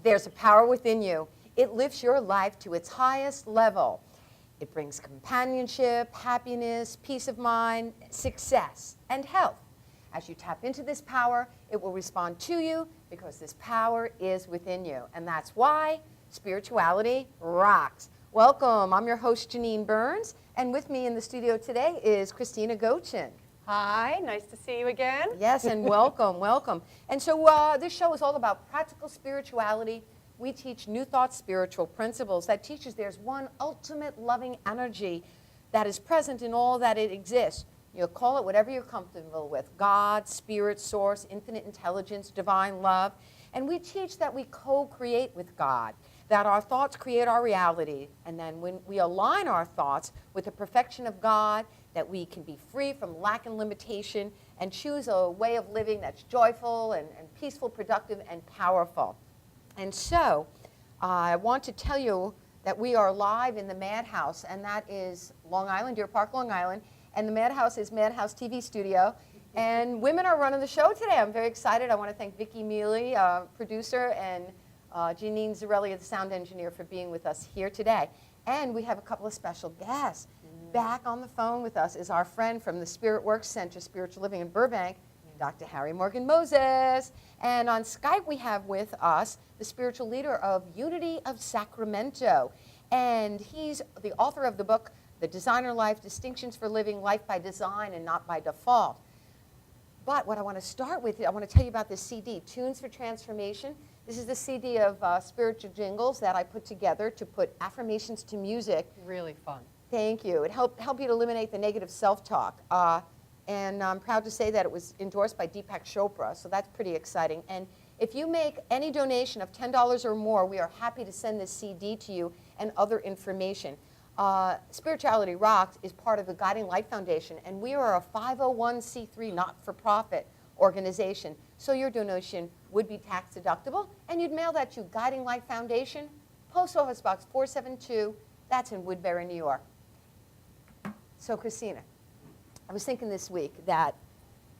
There's a power within you. It lifts your life to its highest level. It brings companionship, happiness, peace of mind, success, and health. As you tap into this power, it will respond to you because this power is within you. And that's why spirituality rocks. Welcome. I'm your host, Janine Burns. And with me in the studio today is Christina Gochin. Hi, nice to see you again. Yes, and welcome, welcome. And so this show is all about practical spirituality. We teach New Thought spiritual principles that teaches there's one ultimate loving energy that is present in all that it exists. You'll call it whatever you're comfortable with, God, spirit, source, infinite intelligence, divine love. And we teach that we co-create with God, that our thoughts create our reality. And then when we align our thoughts with the perfection of God, that we can be free from lack and limitation and choose a way of living that's joyful and peaceful, productive, and powerful. And so I want to tell you that we are live in the Madhouse, and that is Long Island, Deer Park, Long Island. And the Madhouse is Madhouse TV Studio. And women are running the show today. I'm very excited. I want to thank Vicki Mealy, producer, and Janine Zarelli, the sound engineer, for being with us here today. And we have a couple of special guests. Back on the phone with us is our friend from the Spirit Works Center, Spiritual Living in Burbank, Dr. Harry Morgan Moses. And on Skype we have with us the spiritual leader of Unity of Sacramento. And he's the author of the book, The Designer Life, Distinctions for Living Life by Design and Not by Default. But what I want to start with, I want to tell you about this CD, Tunes for Transformation. This is the CD of spiritual jingles that I put together to put affirmations to music. Really fun. Thank you. It helped you to eliminate the negative self-talk. And I'm proud to say that it was endorsed by Deepak Chopra, so that's pretty exciting. And if you make any donation of $10 or more, we are happy to send this CD to you and other information. Spirituality Rocks is part of the Guiding Light Foundation, and we are a 501c3 not-for-profit organization. So your donation would be tax deductible, and you'd mail that to Guiding Light Foundation, Post Office Box 472, that's in Woodbury, New York. So Christina, I was thinking this week that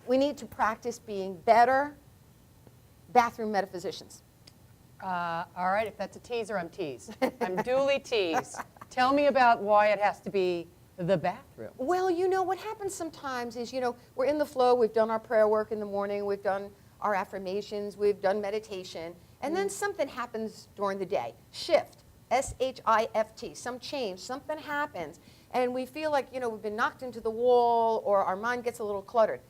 we need to practice being better bathroom metaphysicians. All right, if that's a teaser, I'm teased. I'm duly teased. Tell me about why it has to be the bathroom. Well, you know, what happens sometimes is, you know, we're in the flow, we've done our prayer work in the morning, we've done our affirmations, we've done meditation, and then something happens during the day. Shift, S-H-I-F-T, some change, something happens, and we feel like, you know, we've been knocked into the wall or our mind gets a little cluttered.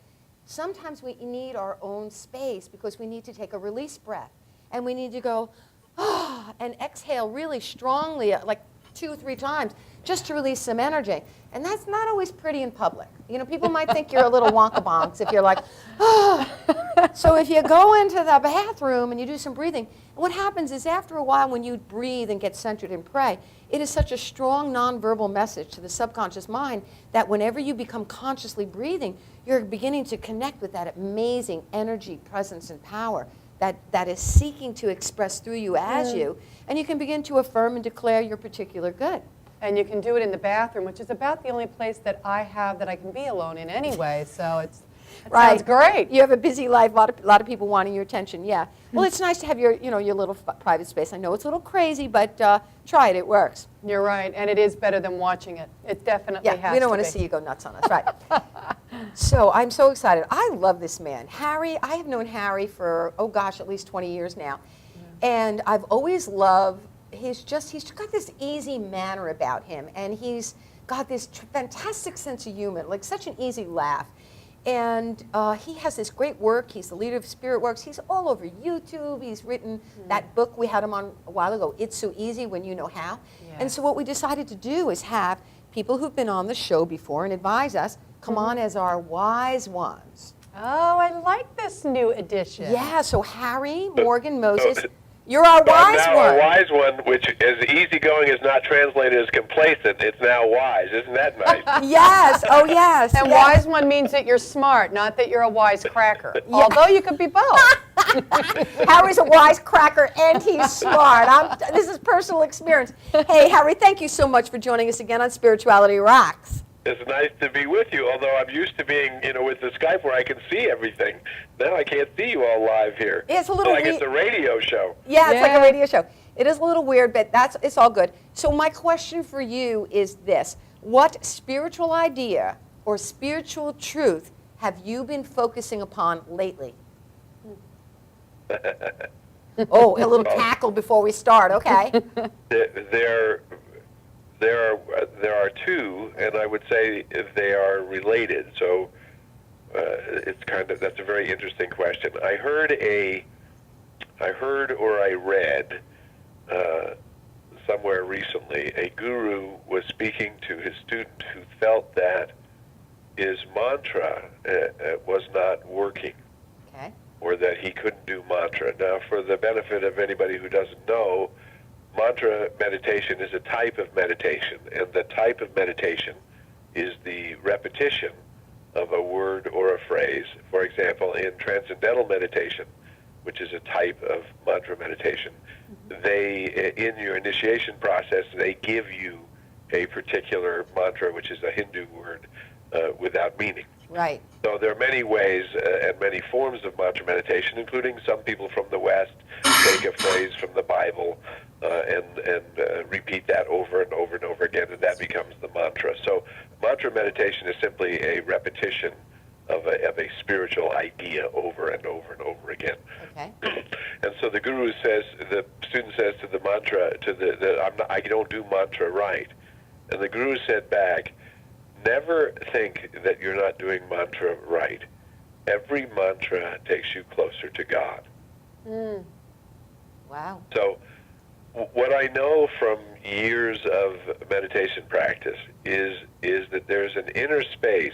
Sometimes we need our own space because we need to take a release breath, and we need to go, ah, and exhale really strongly, like 2 or 3 times, just to release some energy. And that's not always pretty in public. You know, people might think you're a little wonka-bonks if you're like, ah. So if you go into the bathroom and you do some breathing, what happens is after a while when you breathe and get centered and pray, it is such a strong nonverbal message to the subconscious mind that whenever you become consciously breathing, you're beginning to connect with that amazing energy, presence, and power that is seeking to express through you as you, and you can begin to affirm and declare your particular good. And you can do it in the bathroom, which is about the only place that I have that I can be alone in anyway, so it sounds great. You have a busy life, a lot of people wanting your attention, yeah. Well, it's nice to have your little private space. I know it's a little crazy, but try it, it works. You're right, and it is better than watching it. It definitely has to be. Yeah, we don't want to see you go nuts on us, right. So I'm so excited. I love this man. Harry, I have known Harry for, oh gosh, at least 20 years now. And I've always loved, he's got this easy manner about him. And he's got this fantastic sense of humor, like such an easy laugh. And he has this great work. He's the leader of Spirit Works. He's all over YouTube. He's written that book we had him on a while ago, It's So Easy When You Know How. Yeah. And so what we decided to do is have people who've been on the show before and advise us come on as our wise ones. Oh, I like this new addition. Yeah, so Harry Morgan Moses, you're our wise now one. A wise one, which is easygoing, is not translated as complacent. It's now wise. Isn't that nice? Yes, oh yes. And yes. wise one means that you're smart, not that you're a wise cracker. Although you could be both. Harry's a wise cracker and he's smart. This is personal experience. Hey, Harry, thank you so much for joining us again on Spirituality Rocks. It's nice to be with you, although I'm used to being, with the Skype where I can see everything. Now I can't see you all live here. Yeah, it's a little like it's a radio show. Yeah, it's like Yeah. a radio show. It is a little weird, but it's all good. So my question for you is this. What spiritual idea or spiritual truth have you been focusing upon lately? Oh, a little cackle before we start, okay. There are two, and I would say they are related. So that's a very interesting question. I heard or I read somewhere recently, a guru was speaking to his student who felt that his mantra was not working, Okay. or that he couldn't do mantra. Now, for the benefit of anybody who doesn't know, mantra meditation is a type of meditation, and the type of meditation is the repetition of a word or a phrase. For example, in transcendental meditation, which is a type of mantra meditation, in your initiation process, they give you a particular mantra, which is a Hindu word, without meaning. Right. So there are many ways and many forms of mantra meditation, including some people from the West take a phrase from the Bible and repeat that over and over and over again, and that becomes the mantra. So mantra meditation is simply a repetition of a spiritual idea over and over and over again. Okay. And so the student says to the mantra, I don't do mantra right. And the guru said back, never think that you're not doing mantra right. Every mantra takes you closer to God. Wow. So what I know from years of meditation practice is that there's an inner space.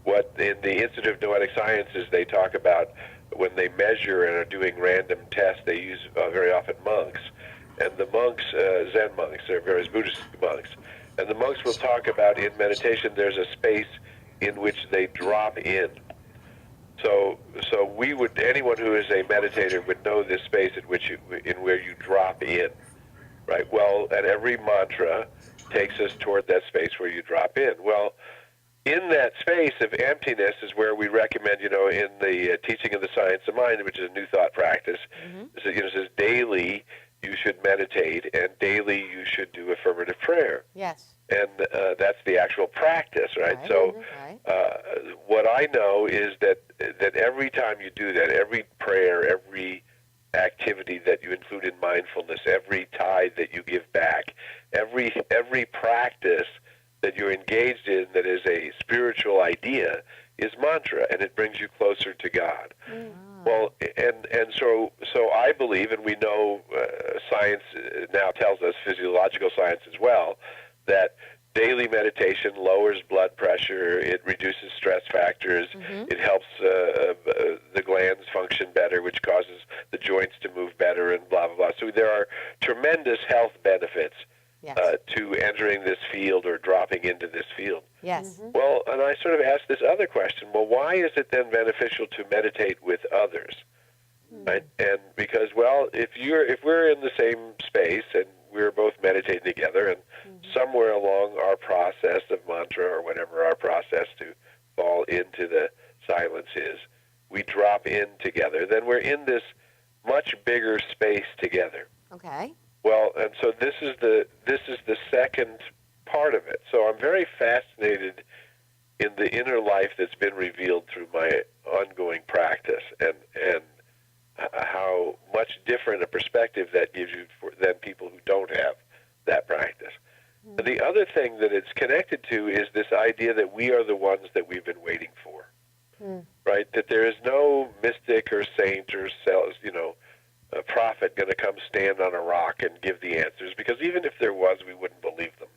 What in the Institute of Noetic Sciences they talk about when they measure and are doing random tests, they use very often monks. And the monks, Zen monks, there are various Buddhist monks, and the monks will talk about in meditation there's a space in which they drop in. So anyone who is a meditator would know this space in where you drop in, right? Well, and every mantra takes us toward that space where you drop in. Well, in that space of emptiness is where we recommend, in the teaching of the science of mind, which is a new thought practice, it says daily you should meditate and daily you should do affirmative prayer. Yes. And that's the actual practice, right? Right. So Right. what I know is that every time you do that, every prayer, every activity that you include in mindfulness, every tithe that you give back, every practice that you're engaged in that is a spiritual idea is mantra, and it brings you closer to God. Well, and so I believe, and we know science now tells us, physiological science as well, that daily meditation lowers blood pressure, it reduces stress factors, it helps the glands function better, which causes the joints to move better, and blah, blah, blah. So there are tremendous health benefits to entering this field or dropping into this field. Yes. Well, and I sort of asked this other question, well, why is it then beneficial to meditate with others? Right? And because, well, if we're in the same space and we're both meditating together, and somewhere along our process of mantra or whatever our process to fall into the silence is, we drop in together, then we're in this much bigger space together. Okay. Well, and so this is the second part of it. So I'm very fascinated in the inner life that's been revealed through my ongoing practice, and how much different a perspective that gives you than people who don't have that practice. And the other thing that it's connected to is this idea that we are the ones that we've been waiting for, right? That there is no mystic or saint or a prophet going to come stand on a rock and give the answers, because even if there was, we wouldn't believe them.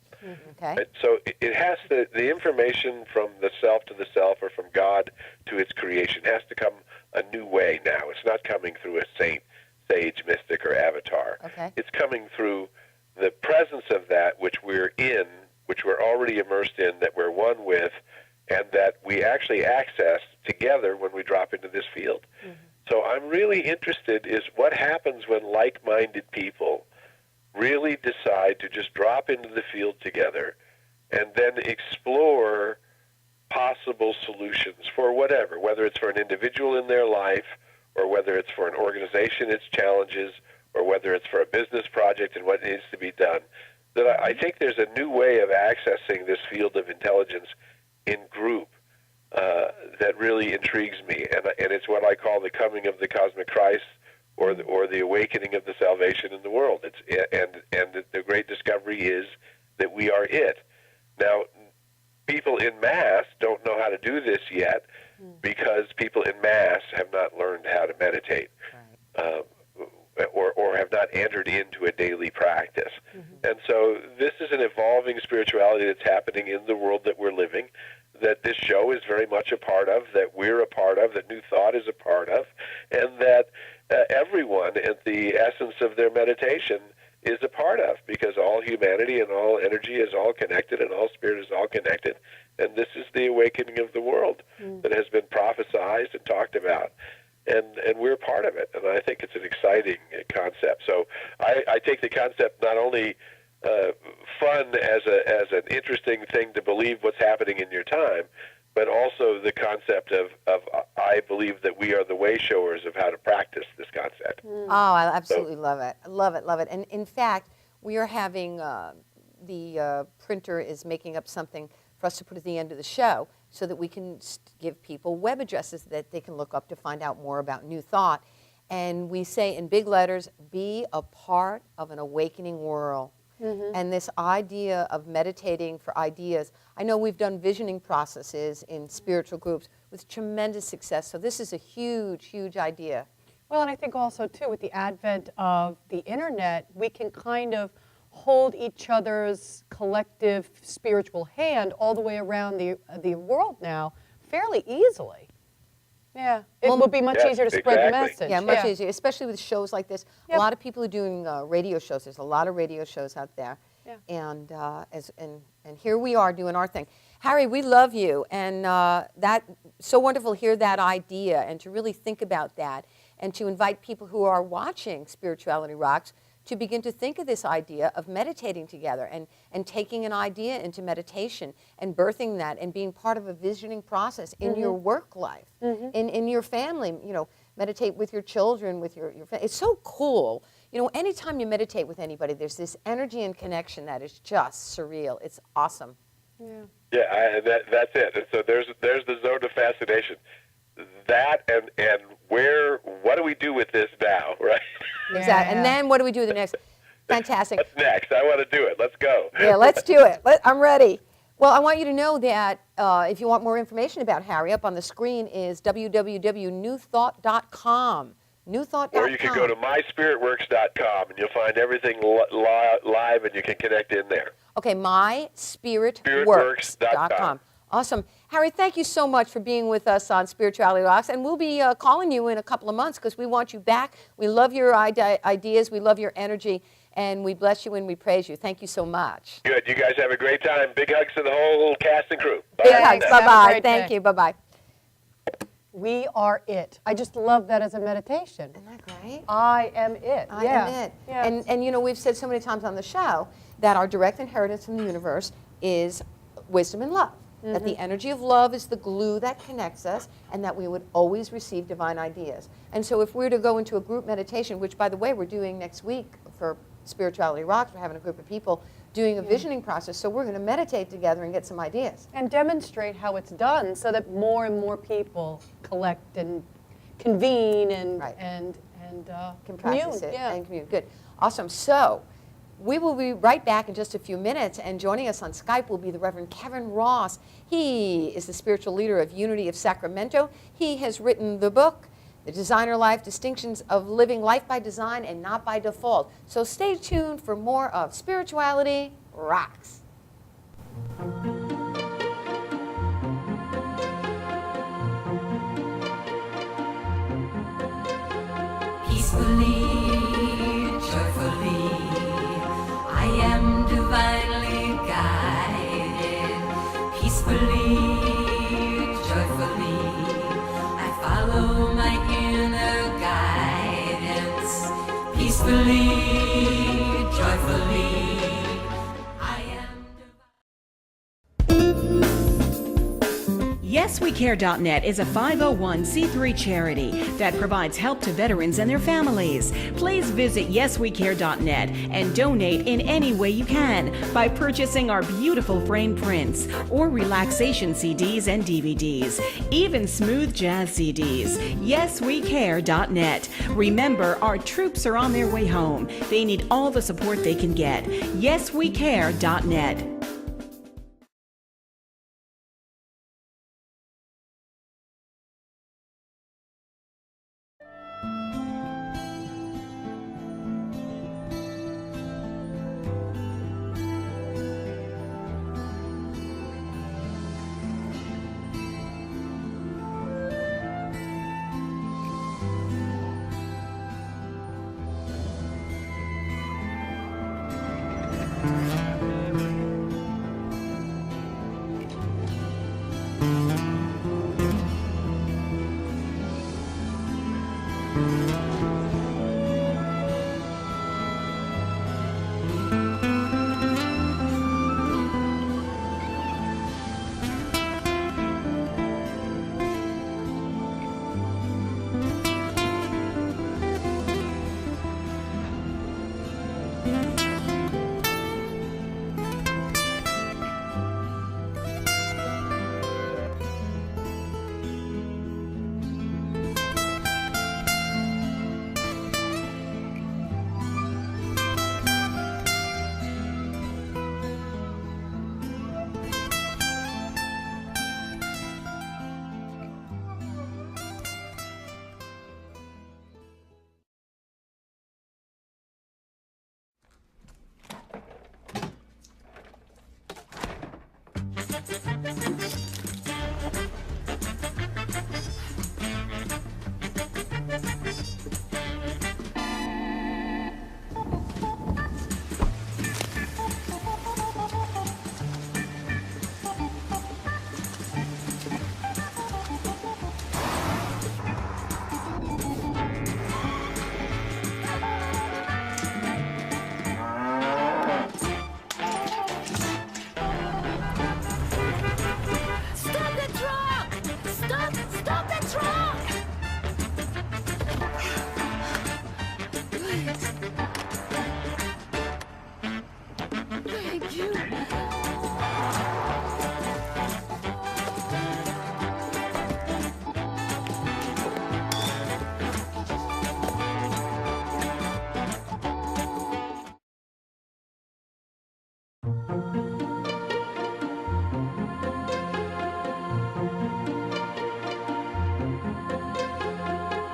Okay. Right? So it has the information from the self to the self, or from God to its creation, has to come a new way now. It's not coming through a saint, sage, mystic, or avatar. Okay. It's coming through the presence of that which we're in, which we're already immersed in, that we're one with, and that we actually access together when we drop into this field. So I'm really interested is what happens when like-minded people really decide to just drop into the field together and then explore for an individual in their life, or whether it's for an organization, its challenges, or whether it's for a business project and what needs to be done, that I think there's a new way of accessing this field of intelligence in group that really intrigues me, and it's what I call the coming of the cosmic Christ, or the awakening of the salvation in the world. And the great discovery is that we are it. Now, people in mass don't know how to do this yet because people in mass have not learned how to meditate. Right. Or have not entered into a daily practice. And so this is an evolving spirituality that's happening in the world that we're living, that this show is very much a part of, that we're a part of, that New Thought is a part of, and that everyone at the essence of their meditation is a part of, because all humanity and all energy is all connected and all spirit is all connected. And this is the awakening of the world that has been prophesized and talked about. And we're part of it, and I think it's an exciting concept. So I take the concept not only fun as an interesting thing to believe what's happening in your time, but also the concept of I believe that we are the way showers of how to practice this concept. Oh, I absolutely love it. Love it, love it. And in fact, we are having, the printer is making up something for us to put at the end of the show so that we can give people web addresses that they can look up to find out more about New Thought. And we say in big letters, be a part of an awakening world. And this idea of meditating for ideas, I know we've done visioning processes in spiritual groups with tremendous success, so this is a huge, huge idea. Well, and I think also, too, with the advent of the internet, we can kind of hold each other's collective spiritual hand all the way around the world now fairly easily. Yeah, it will be much easier to spread the message. Yeah, much easier, especially with shows like this. Yep. A lot of people are doing radio shows. There's a lot of radio shows out there. Yeah. And here we are doing our thing. Harry, we love you, and that so wonderful to hear that idea and to really think about that and to invite people who are watching Spirituality Rocks to begin to think of this idea of meditating together and taking an idea into meditation and birthing that and being part of a visioning process in your work life, in your family, you know, meditate with your children, with your family. It's so cool. You know, anytime you meditate with anybody, there's this energy and connection that is just surreal. It's awesome. Yeah. Yeah, that's it. And so there's the zone of fascination. That and what do we do with this now, right? Exactly. And then what do we do the next? Fantastic. What's next? I want to do it. Let's go. Yeah, let's do it. I'm ready. Well, I want you to know that if you want more information about Harry, up on the screen is www.newthought.com. Newthought.com. Or you can go to myspiritworks.com and you'll find everything live and you can connect in there. Okay, myspiritworks.com. Awesome. Harry, thank you so much for being with us on Spirituality Rocks, and we'll be calling you in a couple of months because we want you back. We love your ideas, we love your energy, and we bless you and we praise you. Thank you so much. Good. You guys have a great time. Big hugs to the whole cast and crew. Bye. Big hugs. Have a Bye-bye. great Thank day. you. Bye-bye. We are it. I just love that as a meditation. Isn't that great? I am it. I am it. Yeah. And you know, we've said so many times on the show that our direct inheritance from the universe is wisdom and love. That the energy of love is the glue that connects us, and that we would always receive divine ideas. And so if we're to go into a group meditation, which by the way we're doing next week for Spirituality Rocks, we're having a group of people doing a visioning process, so we're going to meditate together and get some ideas. And demonstrate how it's done so that more and more people collect and convene and Right. and Can commune. practice it Yeah. and commune. Good. Awesome. So we will be right back in just a few minutes, and joining us on Skype will be the Reverend Kevin Ross. He is the spiritual leader of Unity of Sacramento. He has written the book, The Designer Life, Distinctions of Living Life by Design and Not by Default. So stay tuned for more of Spirituality Rocks. Peacefully, joyfully, I am divinely guided. Peacefully, joyfully, I follow my inner guidance. Peacefully, joyfully, I am divine. YesWeCare.net is a 501c3 charity that provides help to veterans and their families. Please visit YesWeCare.net and donate in any way you can by purchasing our beautiful frame prints or relaxation CDs and DVDs, even smooth jazz CDs. YesWeCare.net. Remember, our troops are on their way home. They need all the support they can get. YesWeCare.net.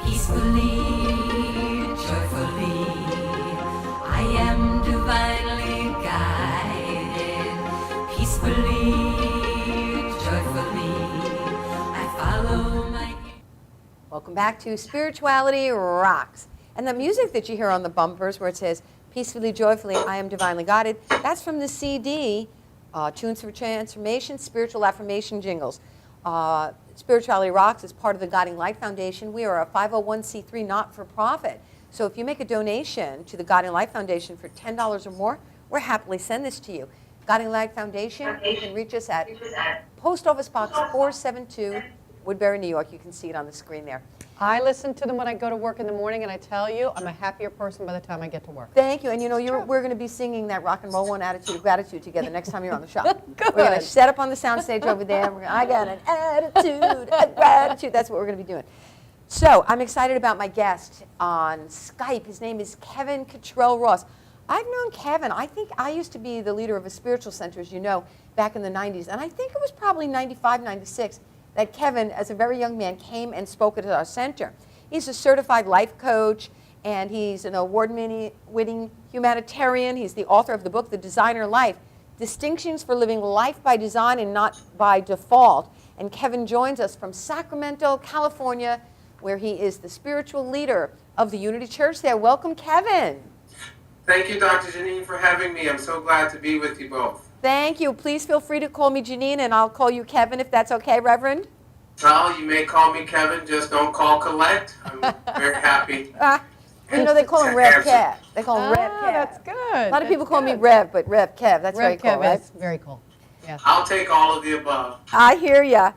Peacefully, joyfully, I am divinely guided. Peacefully, joyfully, I follow my... Welcome back to Spirituality Rocks. And the music that you hear on the bumpers where it says, peacefully, joyfully, I am divinely guided, that's from the CD, Tunes for Transformation, Spiritual Affirmation Jingles. Spirituality Rocks is part of the Guiding Light Foundation. We are a 501c3 not-for-profit. So if you make a donation to the Guiding Light Foundation for $10 or more, we'll happily send this to you. Guiding Light Foundation, you can reach us at Post Office Box 472, Woodbury, New York. You can see it on the screen there. I listen to them when I go to work in the morning, and I tell you, I'm a happier person by the time I get to work. Thank you. And you know, we're going to be singing that rock and roll one, Attitude of Gratitude, together next time you're on the show. Good. We're going to set up on the soundstage over there. I got an attitude of gratitude. That's what we're going to be doing. So I'm excited about my guest on Skype. His name is Kevin Cottrell Ross. I've known Kevin. I think I used to be the leader of a spiritual center, as you know, back in the 90s. And I think it was probably 95, 96. That Kevin, as a very young man, came and spoke at our center. He's a certified life coach, and he's an award-winning humanitarian. He's the author of the book, The Designer Life, Distinctions for Living Life by Design and Not by Default. And Kevin joins us from Sacramento, California, where he is the spiritual leader of the Unity Church there. Welcome, Kevin. Thank you, Dr. Janine, for having me. I'm so glad to be with you both. Thank you. Please feel free to call me Janine, and I'll call you Kevin if that's okay, Reverend. Well, you may call me Kevin, just don't call Colette. I'm very happy. You know, they call him Rev Kev. They call him Rev Kev. That's good. A lot of people call me Rev, but Rev Kev, that's very Rev cool, Kev right? is very cool. Yes. I'll take all of the above. I hear ya.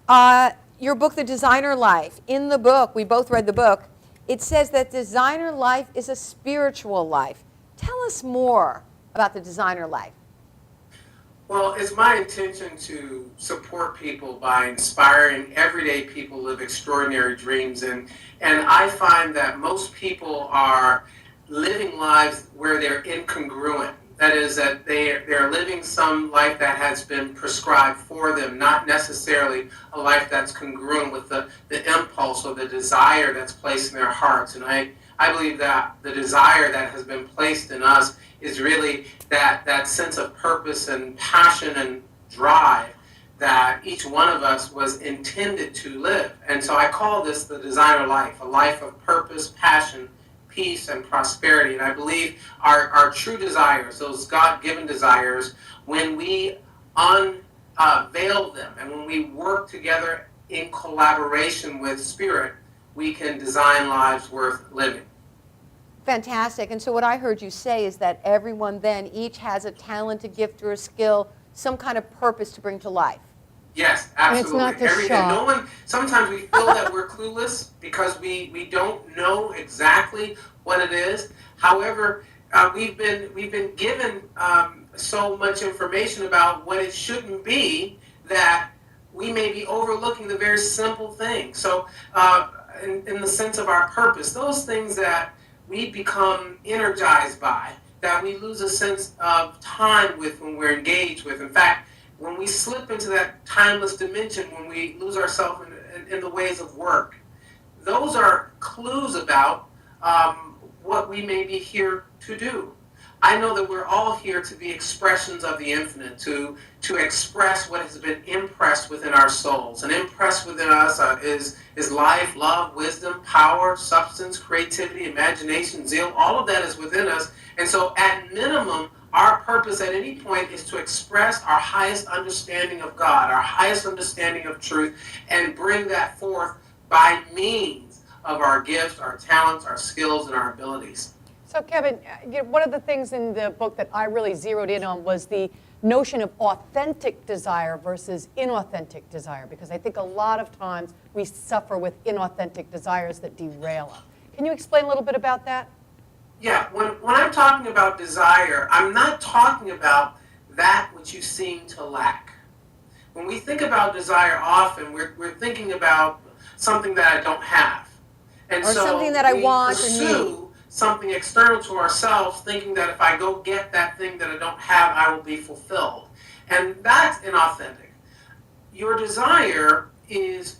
Your book, The Designer Life, in the book, we both read the book, it says that designer life is a spiritual life. Tell us more about the designer life. Well, it's my intention to support people by inspiring everyday people to live extraordinary dreams. And I find that most people are living lives where they're incongruent. That is, that they're living some life that has been prescribed for them, not necessarily a life that's congruent with the impulse or the desire that's placed in their hearts. And I believe that the desire that has been placed in us is really that sense of purpose and passion and drive that each one of us was intended to live. And so I call this the designer life, a life of purpose, passion, peace, and prosperity. And I believe our true desires, those God-given desires, when we unveil them and when we work together in collaboration with Spirit, we can design lives worth living. Fantastic. And so what I heard you say is that everyone then each has a talent, a gift, or a skill, some kind of purpose to bring to life. Yes, absolutely. And it's not to shock. No one. Sometimes we feel that we're clueless because we don't know exactly what it is. However, we've been given so much information about what it shouldn't be that we may be overlooking the very simple things. So, in the sense of our purpose, those things that we become energized by, that we lose a sense of time with when we're engaged with. In fact, when we slip into that timeless dimension, when we lose ourselves in the ways of work, those are clues about what we may be here to do. I know that we're all here to be expressions of the infinite, to express what has been impressed within our souls. And impressed within us is life, love, wisdom, power, substance, creativity, imagination, zeal. All of that is within us. And so at minimum, our purpose at any point is to express our highest understanding of God, our highest understanding of truth, and bring that forth by means of our gifts, our talents, our skills, and our abilities. So Kevin, one of the things in the book that I really zeroed in on was the notion of authentic desire versus inauthentic desire, because I think a lot of times we suffer with inauthentic desires that derail us. Can you explain a little bit about that? Yeah, when I'm talking about desire, I'm not talking about that which you seem to lack. When we think about desire, often we're thinking about something that I don't have. And Or so something that I we want or pursue something external to ourselves, thinking that if I go get that thing that I don't have, I will be fulfilled. And that's inauthentic. Your desire is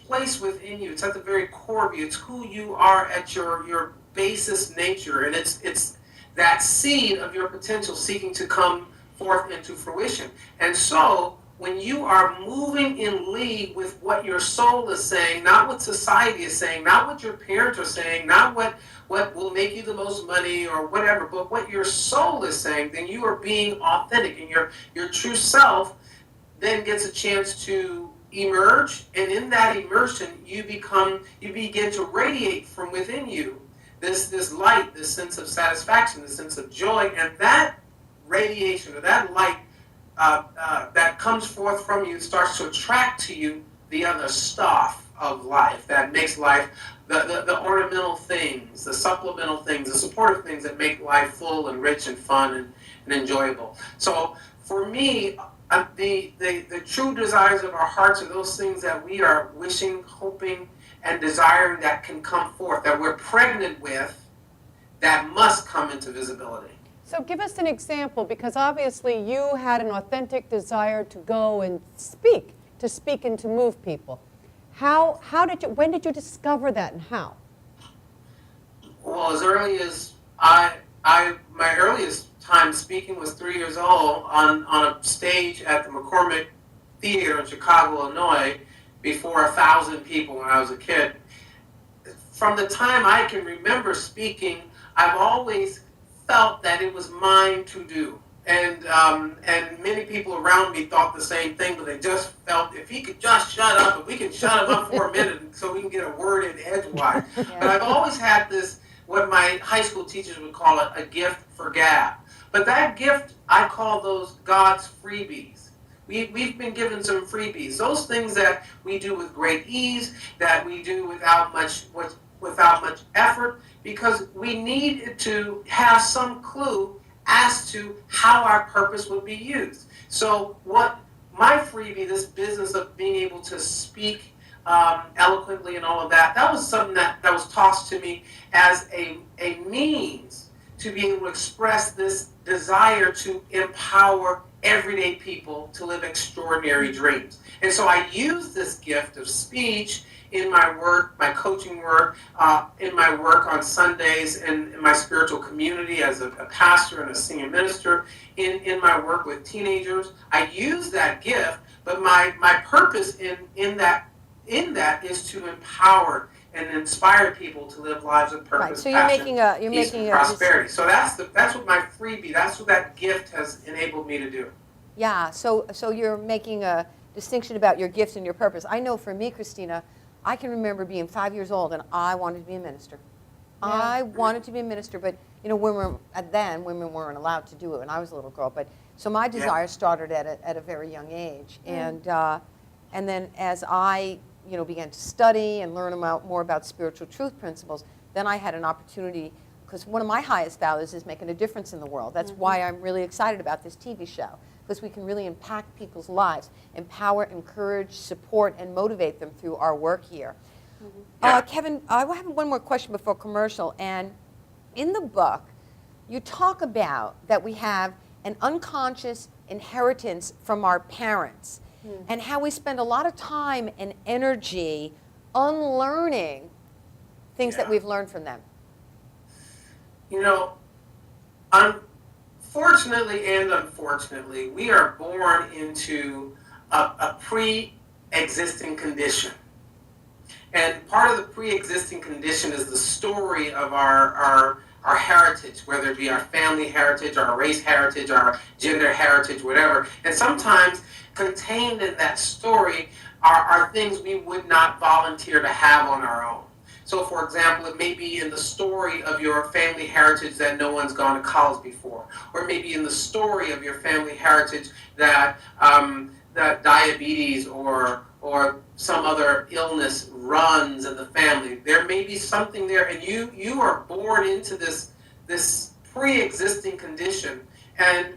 placed within you. It's at the very core of you. It's who you are at your basis nature. And it's that seed of your potential seeking to come forth into fruition. And so when you are moving in league with what your soul is saying, not what society is saying, not what your parents are saying, not what will make you the most money or whatever, but what your soul is saying, then you are being authentic, and your true self then gets a chance to emerge, and in that immersion you begin to radiate from within you this light, this sense of satisfaction, this sense of joy, and that radiation or that light that comes forth from you starts to attract to you the other stuff of life that makes life, the ornamental things, the supplemental things, the supportive things that make life full and rich and fun and enjoyable. So for me, the true desires of our hearts are those things that we are wishing, hoping, and desiring that can come forth, that we're pregnant with, that must come into visibility. So give us an example, because obviously you had an authentic desire to go and speak and to move people. When did you discover that, and how? Well, as early as my earliest time speaking was 3 years old on a stage at the McCormick Theater in Chicago, Illinois, before 1,000 people when I was a kid. From the time I can remember speaking, I've always felt that it was mine to do. And many people around me thought the same thing, but they just felt if he could just shut up, if we can shut him up for a minute so we can get a word in edgewise. Yeah. But I've always had this, what my high school teachers would call it, a gift for gab. But that gift, I call those God's freebies. We've been given some freebies. Those things that we do with great ease, that we do without much effort, because we need to have some clue as to how our purpose would be used. So what my freebie, this business of being able to speak eloquently and all of that, that was something that was tossed to me as a means to be able to express this desire to empower everyday people to live extraordinary dreams. And so I use this gift of speech in my work, my coaching work, in my work on Sundays, in my spiritual community as a pastor and a senior minister, in my work with teenagers. I use that gift, but my purpose in that is to empower and inspire people to live lives of purpose, Right. So you're passion, making a peace, and prosperity. So that's what my freebie. That's what that gift has enabled me to do. Yeah. So you're making a distinction about your gifts and your purpose. I know for me, Christina, I can remember being 5 years old and I wanted to be a minister. Yeah. I wanted to be a minister, but women weren't allowed to do it when I was a little girl. But so my desire started at a very young age, and then as I began to study and learn more about spiritual truth principles, then I had an opportunity, because one of my highest values is making a difference in the world. That's why I'm really excited about this TV show, because we can really impact people's lives, empower, encourage, support, and motivate them through our work here. Kevin, I have one more question before commercial. And in the book, you talk about that we have an unconscious inheritance from our parents, and how we spend a lot of time and energy unlearning things that we've learned from them. Fortunately and unfortunately, we are born into a pre-existing condition. And part of the pre-existing condition is the story of our heritage, whether it be our family heritage, our race heritage, our gender heritage, whatever. And sometimes contained in that story are things we would not volunteer to have on our own. So, for example, it may be in the story of your family heritage that no one's gone to college before, or maybe in the story of your family heritage that that diabetes or some other illness runs in the family. There may be something there, and you are born into this pre-existing condition. And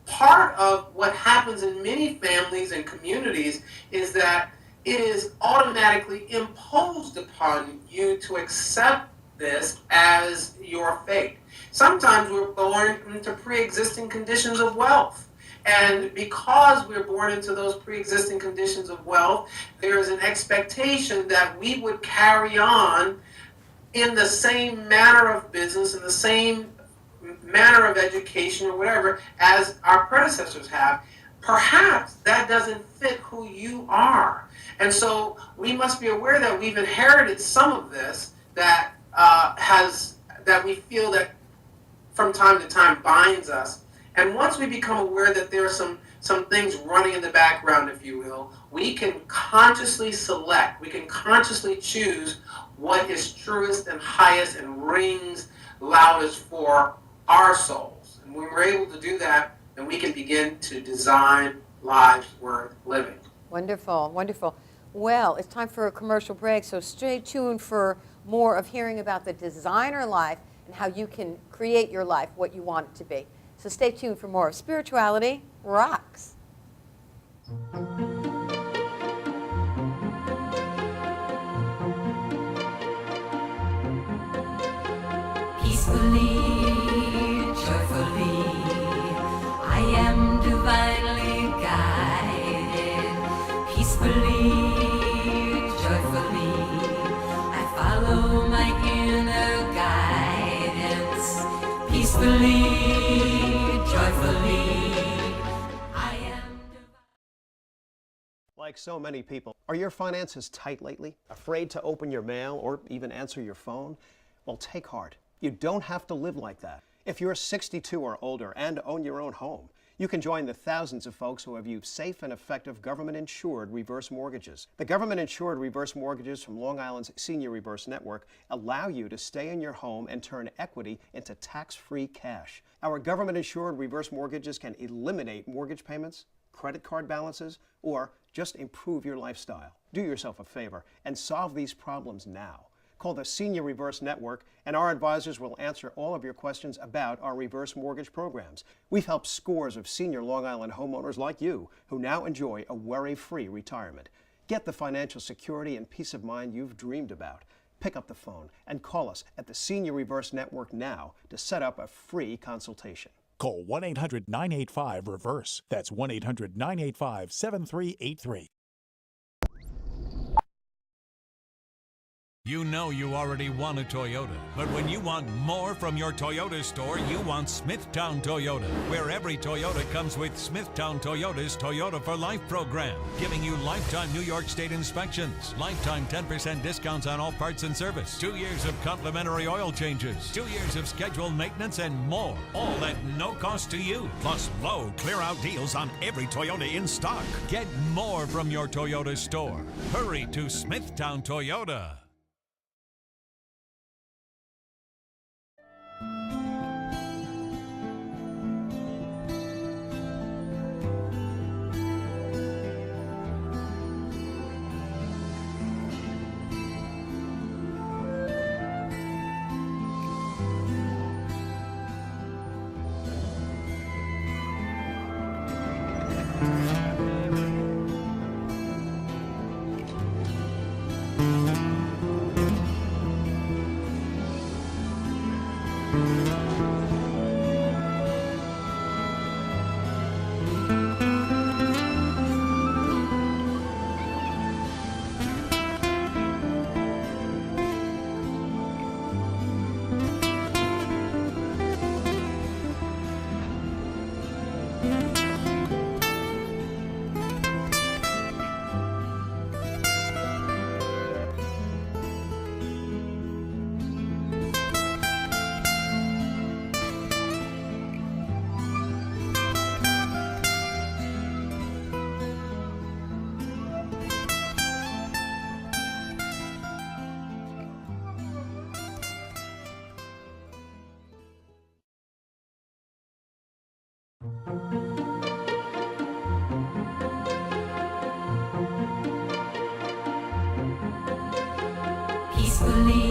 part of what happens in many families and communities is that it is automatically imposed upon you to accept this as your fate. Sometimes we're born into pre-existing conditions of wealth. And because we're born into those pre-existing conditions of wealth, there is an expectation that we would carry on in the same manner of business, in the same manner of education or whatever as our predecessors have. Perhaps that doesn't fit who you are. And so we must be aware that we've inherited some of this that we feel that from time to time binds us. And once we become aware that there are some things running in the background, if you will, we can consciously select, we can consciously choose what is truest and highest and rings loudest for our souls. And when we're able to do that, then we can begin to design lives worth living. Wonderful, wonderful. Well, it's time for a commercial break, so stay tuned for more of hearing about the designer life and how you can create your life what you want it to be. So stay tuned for more of Spirituality Rocks. Peacefully, joyfully, I am divinely guided. Peacefully, joyfully, I follow my inner guidance. Peacefully, joyfully, I am divine. Like so many people, are your finances tight lately? Afraid to open your mail or even answer your phone? Well, take heart. You don't have to live like that. If you're 62 or older and own your own home, you can join the thousands of folks who have used safe and effective government-insured reverse mortgages. The government-insured reverse mortgages from Long Island's Senior Reverse Network allow you to stay in your home and turn equity into tax-free cash. Our government-insured reverse mortgages can eliminate mortgage payments, credit card balances, or just improve your lifestyle. Do yourself a favor and solve these problems now. Call the Senior Reverse Network, and our advisors will answer all of your questions about our reverse mortgage programs. We've helped scores of senior Long Island homeowners like you who now enjoy a worry-free retirement. Get the financial security and peace of mind you've dreamed about. Pick up the phone and call us at the Senior Reverse Network now to set up a free consultation. Call 1-800-985-REVERSE. That's 1-800-985-7383. You know you already want a Toyota, but when you want more from your Toyota store, you want Smithtown Toyota, where every Toyota comes with Smithtown Toyota's Toyota for Life program, giving you lifetime New York State inspections, lifetime 10% discounts on all parts and service, 2 years of complimentary oil changes, 2 years of scheduled maintenance, and more, all at no cost to you, plus low clear-out deals on every Toyota in stock. Get more from your Toyota store. Hurry to Smithtown Toyota. Peacefully,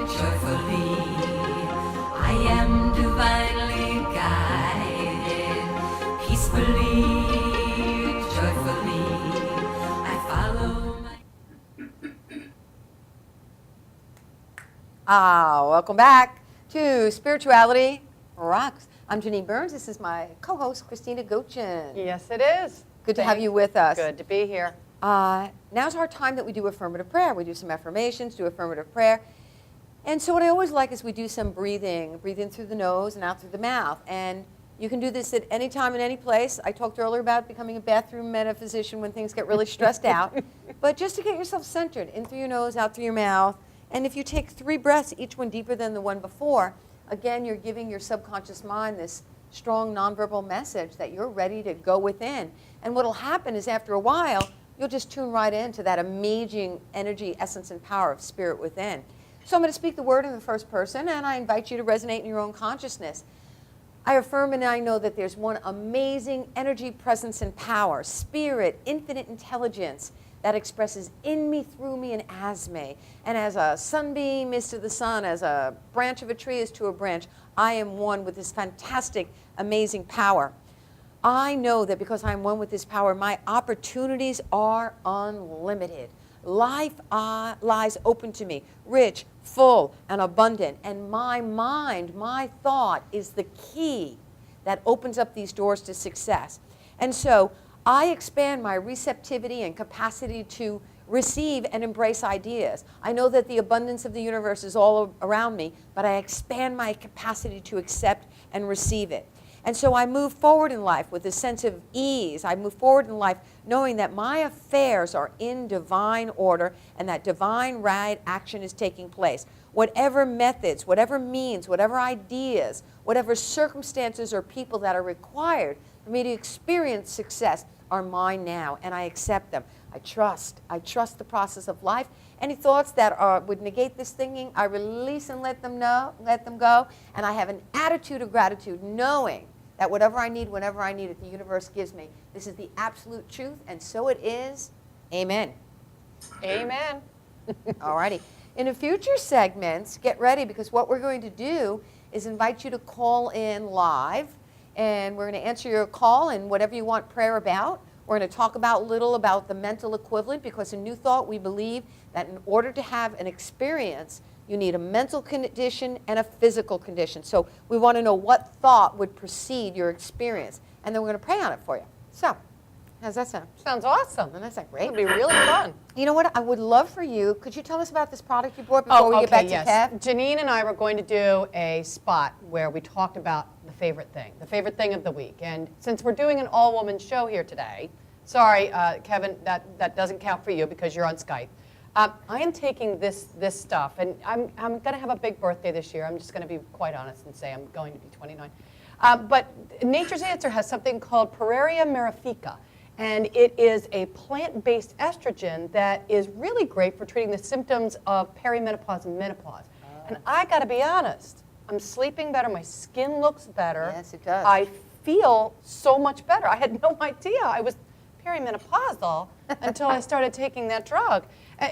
joyfully, I am divinely guided. Peacefully, joyfully, I follow my... Welcome back to Spirituality Rocks. I'm Janine Burns. This is my co-host, Christina Gochin. Yes, it is. Good to have you with us. Good to be here. Now's our time that we do affirmative prayer. We do some affirmations, do affirmative prayer. And so what I always like is we do some breathing. Breathe in through the nose and out through the mouth. And you can do this at any time and any place. I talked earlier about becoming a bathroom metaphysician when things get really stressed out. But just to get yourself centered, in through your nose, out through your mouth. And if you take 3 breaths, each one deeper than the one before, again, you're giving your subconscious mind this strong nonverbal message that you're ready to go within. And what'll happen is after a while, you'll just tune right into that amazing energy, essence, and power of spirit within. So I'm going to speak the word in the first person, and I invite you to resonate in your own consciousness. I affirm and I know that there's one amazing energy, presence, and power, spirit, infinite intelligence that expresses in me, through me, and as me. And as a sunbeam is to the sun, as a branch of a tree is to a branch, I am one with this fantastic, amazing power. I know that because I'm one with this power, my opportunities are unlimited. Life lies open to me, rich, full, and abundant. And my mind, my thought is the key that opens up these doors to success. And so I expand my receptivity and capacity to receive and embrace ideas. I know that the abundance of the universe is all around me, but I expand my capacity to accept and receive it. And so I move forward in life with a sense of ease. I move forward in life knowing that my affairs are in divine order and that divine right action is taking place. Whatever methods, whatever means, whatever ideas, whatever circumstances or people that are required for me to experience success are mine now, and I accept them. I trust the process of life. Any thoughts that would negate this thinking, I release and let them go. And I have an attitude of gratitude, knowing that whatever I need, whenever I need it, the universe gives me. This is the absolute truth, and so it is. Amen. Amen. All righty. In the future segments, get ready, because what we're going to do is invite you to call in live, and we're going to answer your call and whatever you want prayer about. We're going to talk about little about the mental equivalent, because in New Thought we believe that in order to have an experience, you need a mental condition and a physical condition. So we want to know what thought would precede your experience, and then we're going to pray on it for you. So, how's that sound? Sounds awesome. Doesn't that sound It great? would be really fun. You know what? I would love for you. Could you tell us about this product you bought before we get back to Kev? Janine and I were going to do a spot where we talked about the favorite thing of the week. And since we're doing an all-woman show here today, sorry, Kevin, that doesn't count for you because you're on Skype. I am taking this stuff, and I'm going to have a big birthday this year. I'm just going to be quite honest and say I'm going to be 29. But Nature's Answer has something called Pereria mirifica, and it is a plant-based estrogen that is really great for treating the symptoms of perimenopause and menopause. And I got to be honest, I'm sleeping better. My skin looks better. Yes, it does. I feel so much better. I had no idea I was perimenopausal until I started taking that drug.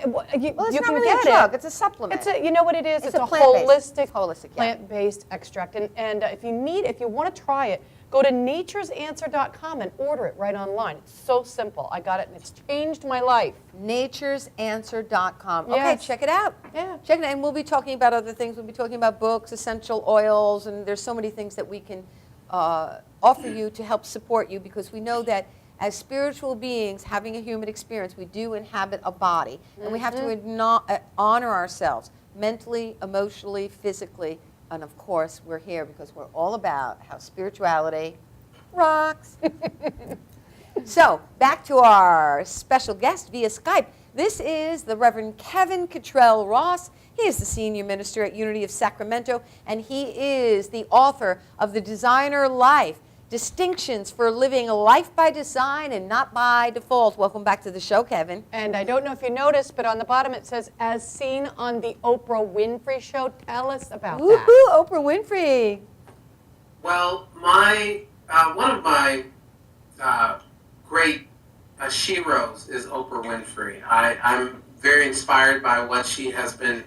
Well, it's you not can really get a drug. it. It's a supplement. You know what it is? It's It's a a plant-based. holistic, It's holistic, yeah. plant-based extract. And if you want to try it, go to naturesanswer.com and order it right online. It's so simple. I got it, and it's changed my life. Naturesanswer.com. Okay, Yes. check it out. Yeah. Check it out. And we'll be talking about other things. We'll be talking about books, essential oils, and there's so many things that we can offer you to help support you, because we know that as spiritual beings having a human experience, we do inhabit a body, and we have to honor ourselves mentally, emotionally, physically, and of course we're here because we're all about how spirituality rocks. So back to our special guest via Skype. This is the Reverend Kevin Cottrell Ross. He is the senior minister at Unity of Sacramento, and he is the author of The Designer Life, Distinctions for Living a Life by Design and Not by Default. Welcome back to the show, Kevin. And I don't know if you noticed, but on the bottom it says, as seen on the Oprah Winfrey Show. Tell us about Woohoo, that. Oprah Winfrey. Well, one of my great sheroes is Oprah Winfrey. I'm very inspired by what she has been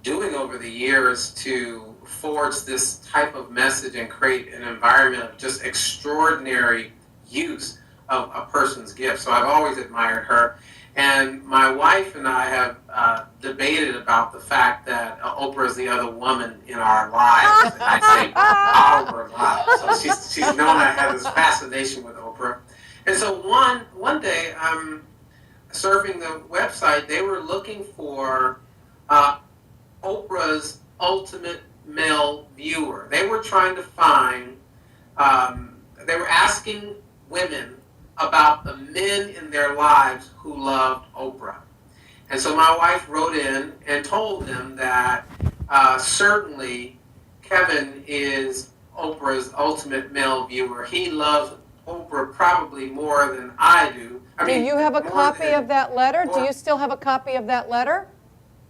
doing over the years to forge this type of message and create an environment of just extraordinary use of a person's gift. So I've always admired her. And my wife and I have debated about the fact that Oprah is the other woman in our lives. And I say our lives. So she's known I have this fascination with Oprah. And so one day I'm surfing the website. They were looking for Oprah's ultimate male viewer. They were trying to find, they were asking women about the men in their lives who loved Oprah. And so my wife wrote in and told them that certainly Kevin is Oprah's ultimate male viewer. He loves Oprah probably more than I do. Do you have a copy of that letter? Do you still have a copy of that letter?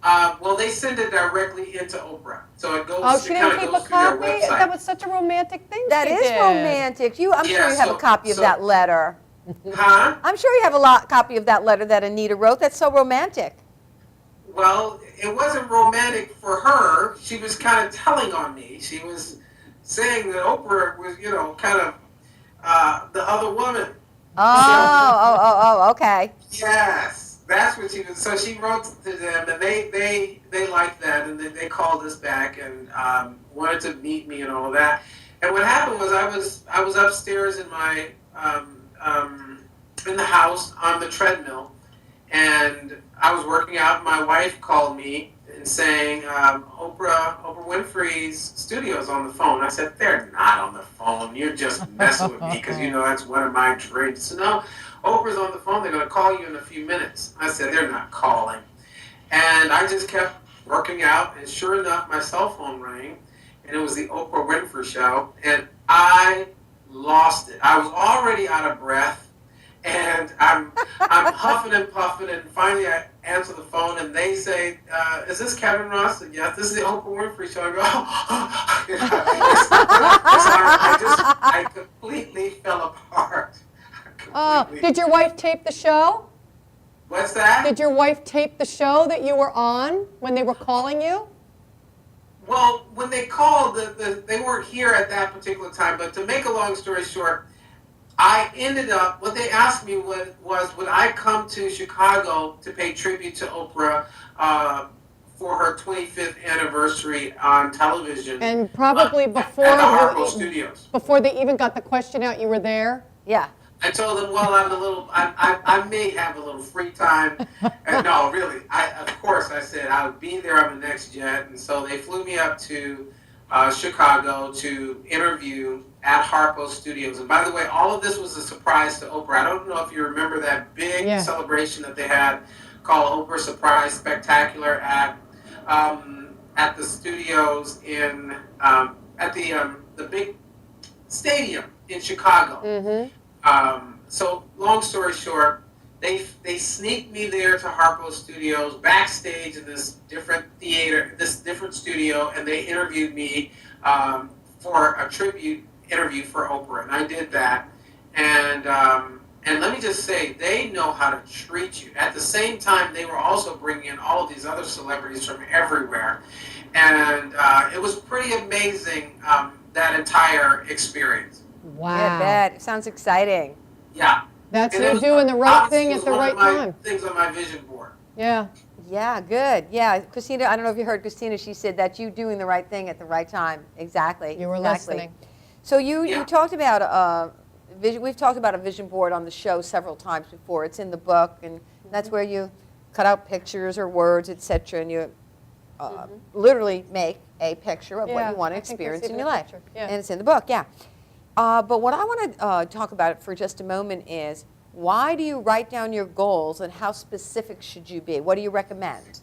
Well, they send it directly into Oprah, so it goes. Oh, she didn't keep a copy? Their website. That was such a romantic thing That she is did. romantic. I'm sure you have a copy of that letter. Huh? I'm sure you have a copy of that letter that Anita wrote. That's so romantic. Well, it wasn't romantic for her. She was kind of telling on me. She was saying that Oprah was, kind of the other woman. Oh, okay. Yes, that's what she was. So she wrote to them, and they liked that, and then they called us back and wanted to meet me and all of that. And what happened was I was upstairs in my in the house on the treadmill, and I was working out. My wife called me and saying Oprah Winfrey's studio's on the phone. I said, they're not on the phone. You're just messing with me because that's one of my dreams. So no, Oprah's on the phone. They're going to call you in a few minutes. I said, they're not calling. And I just kept working out, and sure enough, my cell phone rang, and it was the Oprah Winfrey Show, and I lost it. I was already out of breath, And I'm huffing and puffing, and finally I answer the phone, and they say, "Is this Kevin Ross?" And yes, this is the Oprah Winfrey Show. I go, you know, I completely fell apart. Did your wife tape the show? What's that? Did your wife tape the show that you were on when they were calling you? Well, when they called, they weren't here at that particular time. But to make a long story short, I ended up, what they asked me was would I come to Chicago to pay tribute to Oprah for her 25th anniversary on television. And probably before at the Harpo Studios. Before they even got the question out, you were there? Yeah. I told them, well, I may have a little free time. And no, really, of course, I said I would be there on the next jet. And so they flew me up to Chicago to interview at Harpo Studios. And by the way, all of this was a surprise to Oprah. I don't know if you remember that big celebration that they had called Oprah Surprise Spectacular at the studios in at the big stadium in Chicago. Mm-hmm. So long story short, they sneaked me there to Harpo Studios backstage in this different theater, this different studio, and they interviewed me for a tribute interview for Oprah, and I did that. And let me just say, they know how to treat you. At the same time, they were also bringing in all of these other celebrities from everywhere, and it was pretty amazing, that entire experience. Wow. Yeah, I bet. It sounds exciting. Yeah. That's you doing the right thing at the right one of time. my things on my vision board. Yeah. Yeah, good. Yeah, Christina, I don't know if you heard Christina, she said that you doing the right thing at the right time. Exactly. You were exactly. listening. So you talked about vision. We've talked about a vision board on the show several times before. It's in the book, and that's where you cut out pictures or words, etc., and you literally make a picture of what you want to experience in your life. Yeah. And it's in the book, yeah. But what I want to talk about for just a moment is, why do you write down your goals, and how specific should you be? What do you recommend?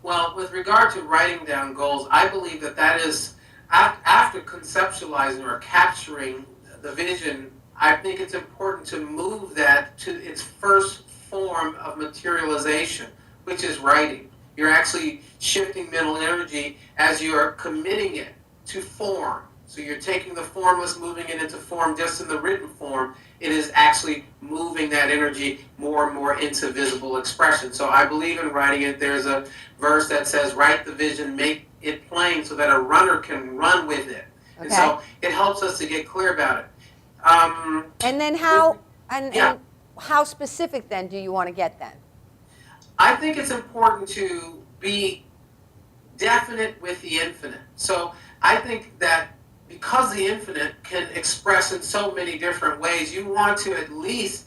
Well, with regard to writing down goals, I believe that is, after conceptualizing or capturing the vision, I think it's important to move that to its first form of materialization, which is writing. You're actually shifting mental energy as you're committing it to form. So you're taking the formless, moving it into form just in the written form. It is actually moving that energy more and more into visible expression. So I believe in writing it. There's a verse that says, write the vision, make it plain so that a runner can run with it. Okay. And so it helps us to get clear about it. And then how specific then do you want to get then? I think it's important to be definite with the infinite. So I think that because the infinite can express in so many different ways, you want to at least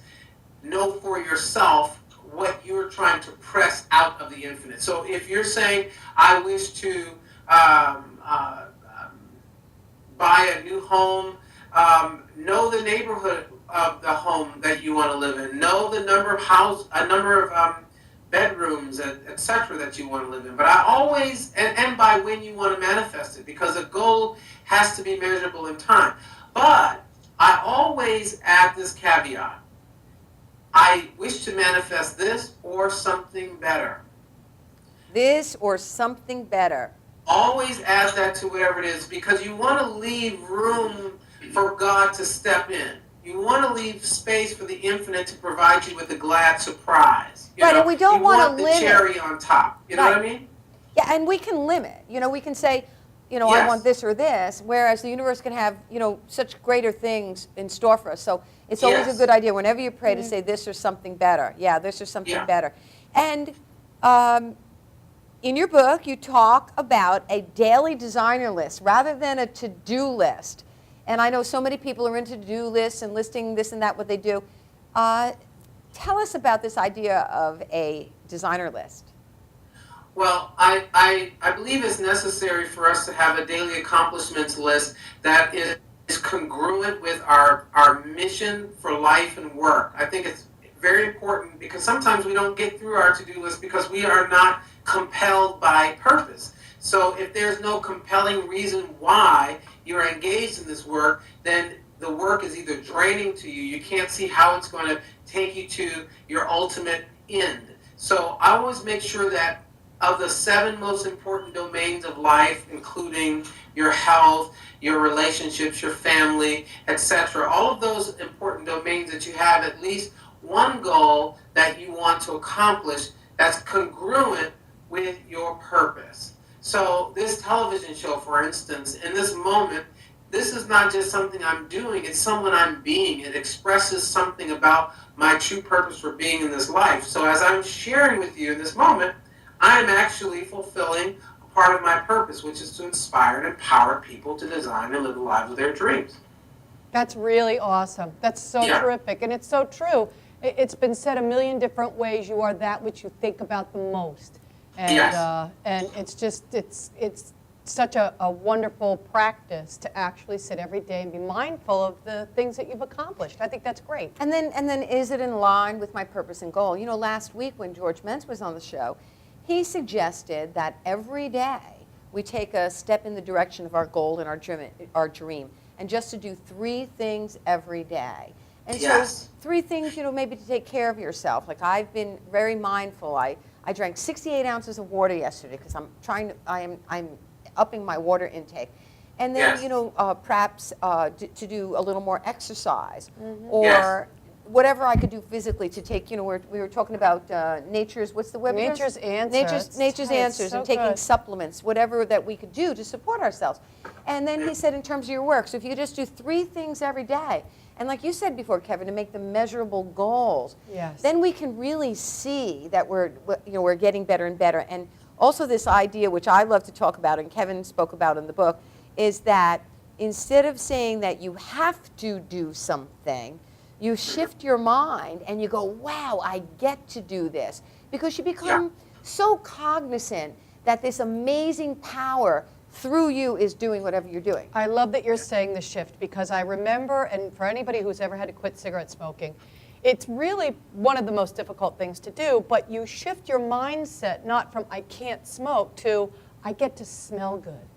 know for yourself what you're trying to press out of the infinite. So if you're saying, I wish to buy a new home, know the neighborhood of the home that you want to live in, know the number of bedrooms, etc. that you want to live in. But I always, and by when you want to manifest it, because a goal has to be measurable in time. But I always add this caveat. I wish to manifest this or something better. This or something better. Always add that to whatever it is, because you want to leave room for God to step in. You want to leave space for the infinite to provide you with a glad surprise. Right, and we don't want to limit. The cherry on top. You know what I mean? Yeah, and we can limit. We can say, Yes. I want this or this, whereas the universe can have, such greater things in store for us. So it's always a good idea whenever you pray to say this or something better. Yeah, this or something better. And in your book, you talk about a daily designer list rather than a to-do list. And I know so many people are into to-do lists and listing this and that, what they do. Tell us about this idea of a designer list. Well, I believe it's necessary for us to have a daily accomplishments list that is congruent with our mission for life and work. I think it's very important, because sometimes we don't get through our to-do list because we are not compelled by purpose. So if there's no compelling reason why you're engaged in this work, then the work is either draining to you, you can't see how it's going to take you to your ultimate end. So I always make sure that of the 7 most important domains of life, including your health, your relationships, your family, etc., all of those important domains, that you have at least one goal that you want to accomplish that's congruent with your purpose. So this television show, for instance, in this moment, this is not just something I'm doing, it's someone I'm being. It expresses something about my true purpose for being in this life. So as I'm sharing with you in this moment, I'm actually fulfilling a part of my purpose, which is to inspire and empower people to design and live the lives of their dreams. That's really awesome. That's so terrific. And it's so true. It's been said a million different ways. You are that which you think about the most. And, and it's just, it's such a wonderful practice to actually sit every day and be mindful of the things that you've accomplished. I think that's great. And then is it in line with my purpose and goal? You know, last week when George Mentz was on the show, he suggested that every day we take a step in the direction of our goal and our dream, and just to do 3 things every day. And so 3 things, you know, maybe to take care of yourself. Like I've been very mindful. I drank 68 ounces of water yesterday because I'm upping my water intake. And then, you know, perhaps to do a little more exercise, or whatever I could do physically to take, you know, we were talking about nature's, what's the web address? Nature's Answers. Nature's Answers, and taking supplements, whatever that we could do to support ourselves. And then he said in terms of your work, so if you just do 3 things every day, and like you said before, Kevin, to make them measurable goals, then we can really see that we're getting better and better. And also this idea, which I love to talk about, and Kevin spoke about in the book, is that instead of saying that you have to do something, you shift your mind and you go, wow, I get to do this. Because you become so cognizant that this amazing power through you is doing whatever you're doing. I love that you're saying the shift, because I remember, and for anybody who's ever had to quit cigarette smoking, it's really one of the most difficult things to do, but you shift your mindset not from I can't smoke to I get to smell good.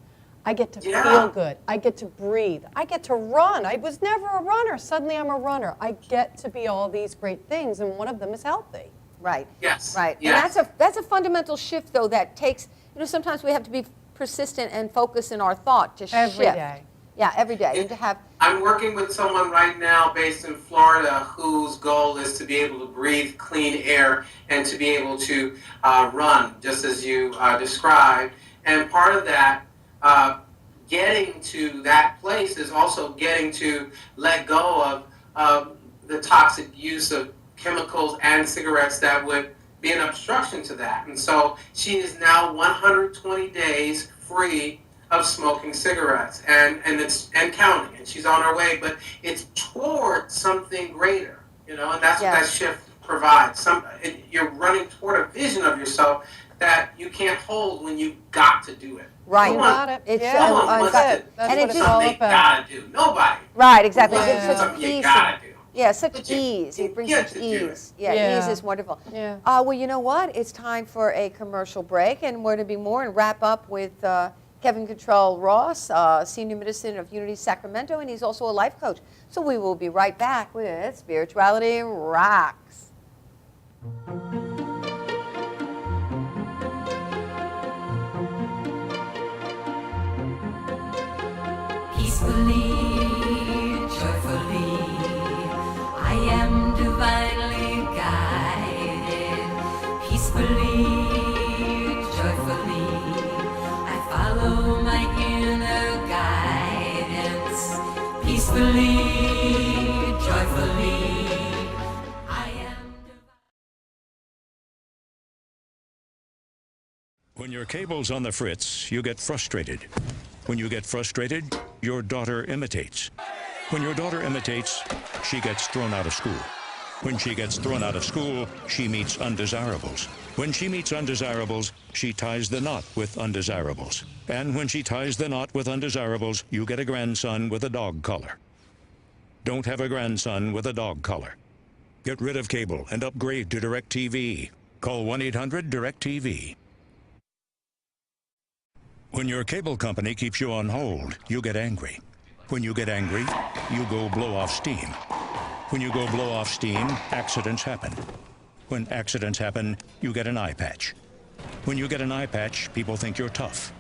I get to feel good. I get to breathe. I get to run. I was never a runner. Suddenly I'm a runner. I get to be all these great things, and one of them is healthy. Right. Yes. Right. Yes. And that's a fundamental shift, though, that takes, you know, sometimes we have to be persistent and focus in our thought to shift. Every day. Yeah, every day. And to have. I'm working with someone right now based in Florida whose goal is to be able to breathe clean air and to be able to run, just as you described. And part of that, getting to that place is also getting to let go of the toxic use of chemicals and cigarettes that would be an obstruction to that. And so she is now 120 days free of smoking cigarettes and counting, and she's on her way, but it's toward something greater, you know, and that's what that shift provides. You're running toward a vision of yourself that you can't hold when you've got to do it. Right. You got it. It's Someone wants to That's do what it's all something about. gotta do. Nobody. Right, exactly. Yeah. It gives such Something you peace. gotta do. Yeah, such But ease. you It brings get such to do ease. it. Yeah, ease is wonderful. Yeah. Well, you know what? It's time for a commercial break, and we're to be more and wrap up with Kevin Control Ross, Senior Medicine of Unity Sacramento, and he's also a life coach. So we will be right back with Spirituality Rocks. Peacefully, joyfully, I am divinely guided. Peacefully, joyfully, I follow my inner guidance. Peacefully, joyfully, I am divine. When your cable's on the fritz, you get frustrated. When you get frustrated, your daughter imitates. When your daughter imitates, she gets thrown out of school. When she gets thrown out of school, she meets undesirables. When she meets undesirables, she ties the knot with undesirables. And when she ties the knot with undesirables, you get a grandson with a dog collar. Don't have a grandson with a dog collar. Get rid of cable and upgrade to DirecTV. Call 1-800-DirecTV. When your cable company keeps you on hold, you get angry. When you get angry, you go blow off steam. When you go blow off steam, accidents happen. When accidents happen, you get an eye patch. When you get an eye patch, people think you're tough.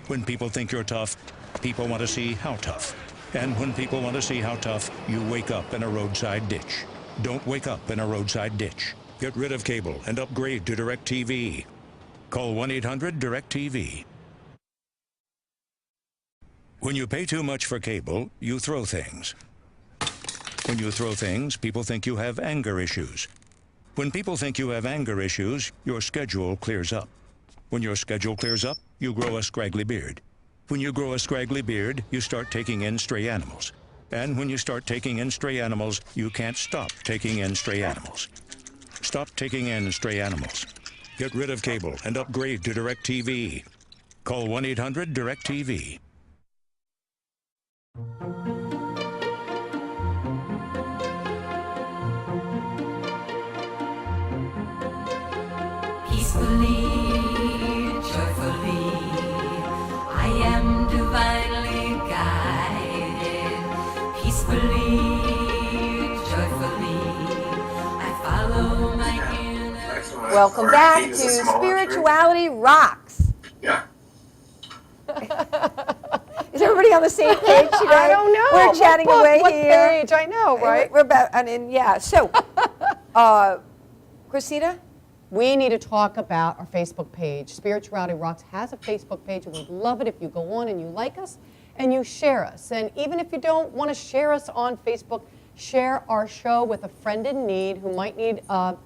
When people think you're tough, people want to see how tough. And when people want to see how tough, you wake up in a roadside ditch. Don't wake up in a roadside ditch. Get rid of cable and upgrade to DirecTV. Call 1-800-DirecTV. When you pay too much for cable, you throw things. When you throw things, people think you have anger issues. When people think you have anger issues, your schedule clears up. When your schedule clears up, you grow a scraggly beard. When you grow a scraggly beard, you start taking in stray animals. And when you start taking in stray animals, you can't stop taking in stray animals. Stop taking in stray animals. Get rid of cable and upgrade to DirecTV. Call 1-800-DirecTV. Peacefully, joyfully, I am divinely guided. Peacefully, joyfully, I follow my inner. Welcome back to Spirituality Rocks. Yeah. Is everybody on the same page today? I don't know. We're chatting away what here. Page? I know, right? We're about, and yeah. So, Christina? We need to talk about our Facebook page. Spirituality Rocks has a Facebook page, and we'd love it if you go on and you like us and you share us. And even if you don't want to share us on Facebook, share our show with a friend in need who might need a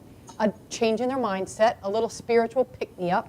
change in their mindset, a little spiritual pick-me-up.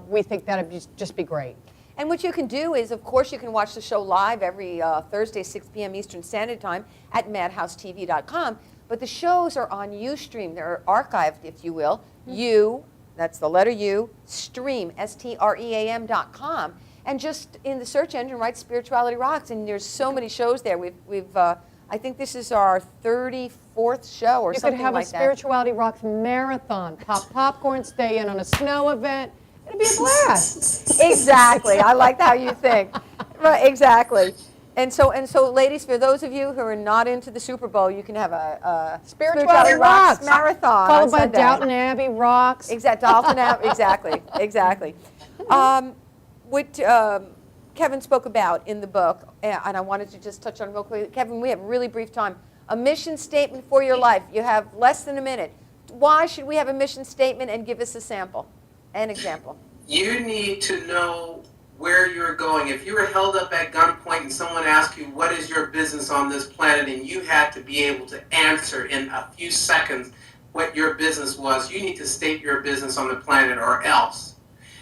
We think that would just be great. And what you can do is, of course, you can watch the show live every Thursday, 6 p.m. Eastern Standard Time at madhousetv.com. But the shows are on Ustream. They're archived, if you will. U, that's the letter U, stream, STREAM.com. And just in the search engine, write Spirituality Rocks, and there's so many shows there. We've I think this is our 34th show or something like that. You could have a Spirituality Rocks marathon. Pop popcorn, stay in on a snow event. It'd be a blast. Exactly. I like how you think. Right, exactly. And so, ladies, for those of you who are not into the Super Bowl, you can have a Spirituality Rocks marathon. Followed by Downton Abbey Rocks. Exactly. Exactly. What Kevin spoke about in the book, and I wanted to just touch on real quick. Kevin, we have a really brief time. A mission statement for your life. You have less than a minute. Why should we have a mission statement, and give us a sample, an example? You need to know where you're going. If you were held up at gunpoint and someone asked you, what is your business on this planet, and you had to be able to answer in a few seconds what your business was, you need to state your business on the planet or else.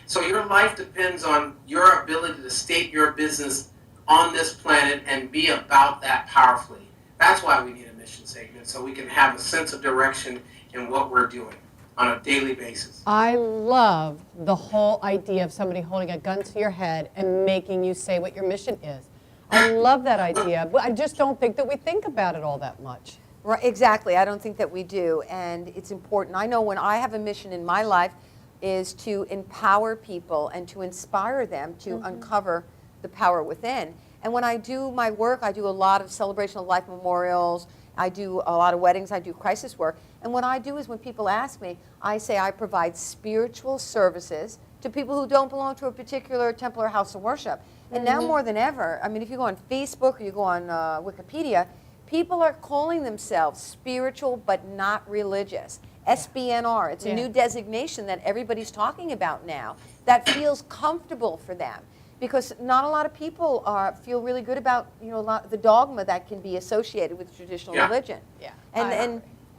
So your life depends on your ability to state your business on this planet and be about that powerfully. That's why we need a mission statement, so we can have a sense of direction in what we're doing on a daily basis. I love the whole idea of somebody holding a gun to your head and making you say what your mission is. I love that idea, but I just don't think that we think about it all that much. Right, exactly. I don't think that we do, and it's important. I know when I have a mission in my life is to empower people and to inspire them to uncover the power within. And when I do my work, I do a lot of celebration of life memorials. I do a lot of weddings. I do crisis work. And what I do is when people ask me, I say I provide spiritual services to people who don't belong to a particular temple or house of worship. And now more than ever, I mean, if you go on Facebook or you go on Wikipedia, people are calling themselves spiritual but not religious. SBNR, it's a new designation that everybody's talking about now that feels comfortable for them. Because not a lot of people feel really good about, you know, the dogma that can be associated with traditional religion. Yeah.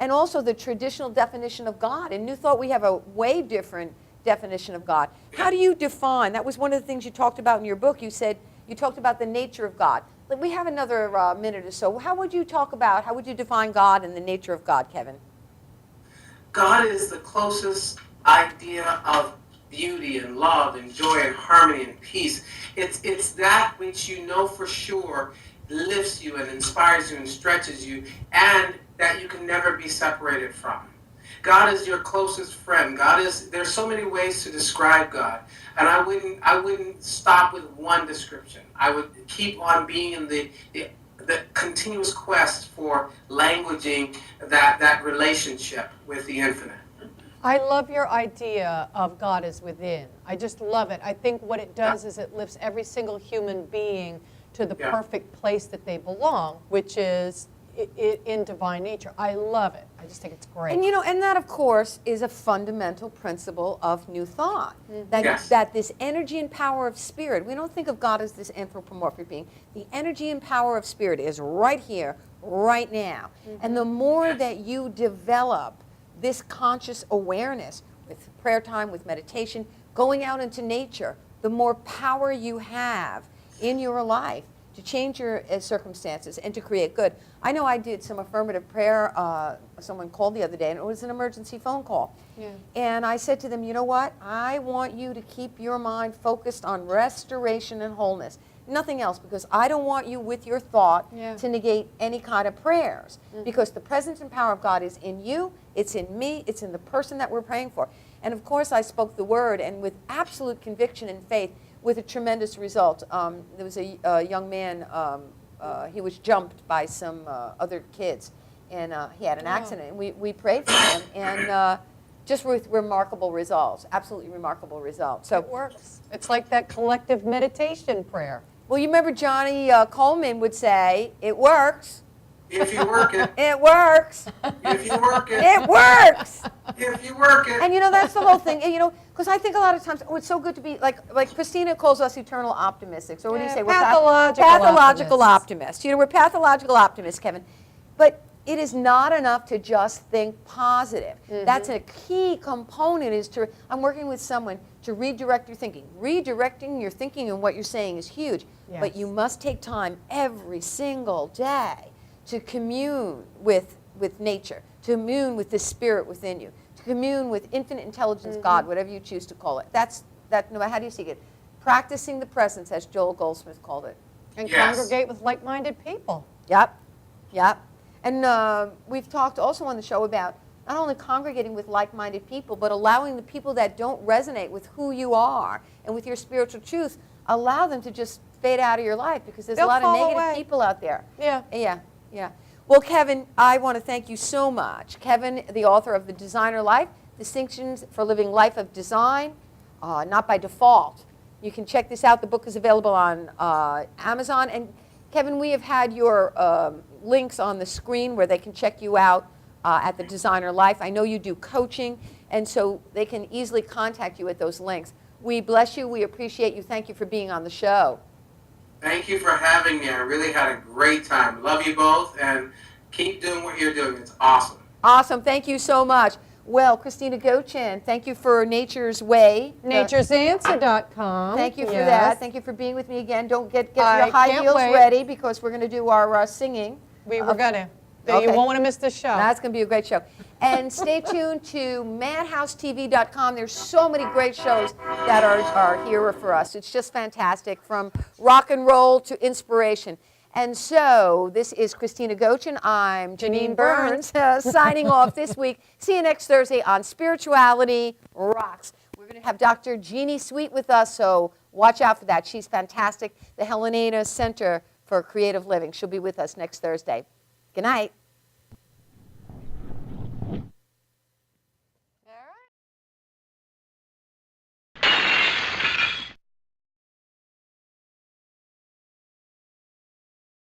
And also the traditional definition of God. In New Thought, we have a way different definition of God. How do you define? That was one of the things you talked about in your book. You said you talked about the nature of God. We have another minute or so. How would you define God and the nature of God, Kevin? God is the closest idea of beauty and love and joy and harmony and peace. It's that which you know for sure lifts you and inspires you and stretches you, and that you can never be separated from. God is your closest friend. There's so many ways to describe God. And I wouldn't stop with one description. I would keep on being in the continuous quest for languaging that relationship with the infinite. I love your idea of God is within. I just love it. I think what it does is it lifts every single human being to the perfect place that they belong, which is in divine nature. I love it. I just think it's great. And and that of course is a fundamental principle of New Thought. That this energy and power of spirit, we don't think of God as this anthropomorphic being. The energy and power of spirit is right here, right now. And the more that you develop this conscious awareness with prayer time, with meditation, going out into nature, the more power you have in your life to change your circumstances and to create good. I know I did some affirmative prayer. Someone called the other day, and it was an emergency phone call. Yeah. And I said to them, you know what? I want you to keep your mind focused on restoration and wholeness. Nothing else, because I don't want you with your thought to negate any kind of prayers. Because the presence and power of God is in you, it's in me, it's in the person that we're praying for. And of course I spoke the word, and with absolute conviction and faith, with a tremendous result. There was a young man, he was jumped by some other kids, and he had an accident. And we prayed for him, and just with remarkable results, absolutely remarkable results. So it works. It's like that collective meditation prayer. Well, you remember Johnny Coleman would say, it works. If you work it. It works. If you work it. It works. If you work it. And that's the whole thing. Because I think a lot of times, it's so good to be, like Christina calls us eternal optimists. Or what do you say? Pathological optimists. We're pathological optimists, Kevin. But it is not enough to just think positive. That's a key component I'm working with someone to redirect your thinking. Redirecting your thinking and what you're saying is huge. Yes. But you must take time every single day to commune with nature, to commune with the spirit within you, to commune with infinite intelligence, God, whatever you choose to call it. That's no matter how do you see it. Practicing the presence, as Joel Goldsmith called it. And congregate with like-minded people. Yep. And we've talked also on the show about not only congregating with like-minded people, but allowing the people that don't resonate with who you are and with your spiritual truth, allow them to just fade out of your life, because there's a lot of negative people out there. Yeah. Well, Kevin, I want to thank you so much. Kevin, the author of The Designer Life, Distinctions for Living Life of Design, Not by Default. You can check this out. The book is available on Amazon. And Kevin, we have had your links on the screen where they can check you out at The Designer Life. I know you do coaching, and so they can easily contact you at those links. We bless you. We appreciate you. Thank you for being on the show. Thank you for having me. I really had a great time. Love you both, and keep doing what you're doing. It's awesome. Awesome. Thank you so much. Well, Christina Gochan, thank you for Nature's Way. Nature'sanswer.com. Thank you for that. Thank you for being with me again. Don't get your high heels ready, because we're going to do our singing. We're going to. You won't want to miss this show. That's going to be a great show. And stay tuned to madhousetv.com. There's so many great shows that are here for us. It's just fantastic, from rock and roll to inspiration. And so this is Christina Gochan. I'm Janine Burns signing off this week. See you next Thursday on Spirituality Rocks. We're going to have Dr. Jeannie Sweet with us, so watch out for that. She's fantastic. The Helena Center for Creative Living. She'll be with us next Thursday. Good night.